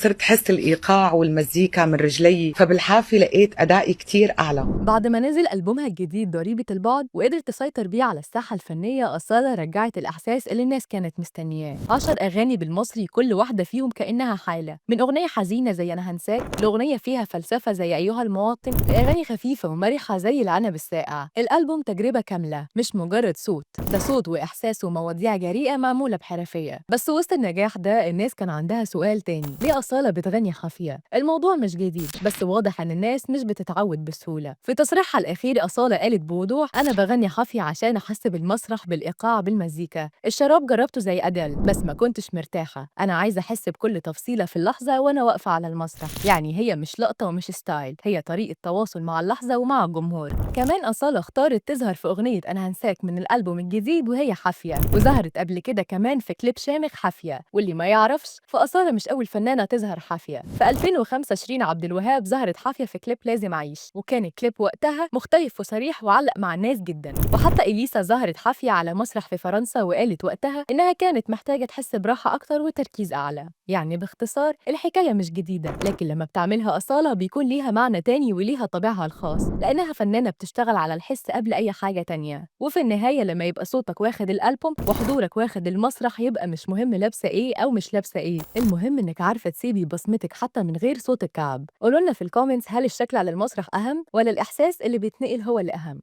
صرت حس الإيقاع والمزيكا من رجلي، فبالحافة لقيت أدائي كتير أعلى. بعد ما نزل ألبومها الجديد ضريبة البعد وقدرت تسيطر بيه على الساحة الفنية، أصالة رجعت الإحساس اللي الناس كانت مستنياه. 10 أغاني بالمصري كل واحدة فيهم كأنها حالة، من أغنية حزينة زي أنا هنساك لأغنية فيها فلسفة زي أيها المواطن لأغاني خفيفة ومرحة زي العنب الساقع. الألبوم تجربة كاملة، مش مجرد صوت، ده صوت وإحساس ومواضيع جريئة معمولة بحرفية. بس وسط النجاح ده الناس كان عندها سؤال تاني: ليه أصالة بتغني خافية؟ الموضوع مش جديد، بس واضح إن الناس مش بتتعود بسهولة. في تصريحها الأخير أصالة قالت بوضوح: أنا بغني خافية عشان أحس بالمسرح، بالإيقاع، بالمزيكا. الشراب جربته زي أدل بس ما كنتش مرتاحة، أنا عايزة أحس بكل تفصيلة في اللحظة وأنا واقفة على المسرح. يعني هي مش لقطة ومش ستايل، هي طريقة تواصل مع اللحظة ومع الجمهور. كمان أصالة اختارت تظهر في أغنية أنا هنساك من الألبوم الجديد وهي حافية، وظهرت قبل كده كمان في كليب شامخ حافية. واللي ما يعرفش، فأصالة مش أول فنانة تظهر حافية. في 2005 شيرين عبد الوهاب ظهرت حافية في كليب لازم أعيش، وكان الكليب وقتها مختلف وصريح وعلق مع الناس جدا. وحتى إليسا ظهرت حافية على مسرح في فرنسا وقالت وقتها إنها كانت محتاجة تحس براحة أكتر وتركيز أعلى. يعني باختصار الحكاية مش جديدة، لكن لما بتعملها أصالة بيكون ليها معنى تاني وليها طابعها الخاص، لأنها فنانة بتشتغل على الحس قبل أي حاجة تانية. وفي النهاية لما يبقى صوتك واخد الألبوم وحضورك واخد المسرح، يبقى مش مهم لابسة إيه أو مش لابسة إيه، المهم إنك عارفة تسيبي بصمتك حتى من غير صوت الكعب. قولولنا في الكومنتس، هل الشكل على المسرح أهم ولا الإحساس اللي بيتنقل هو اللي أهم؟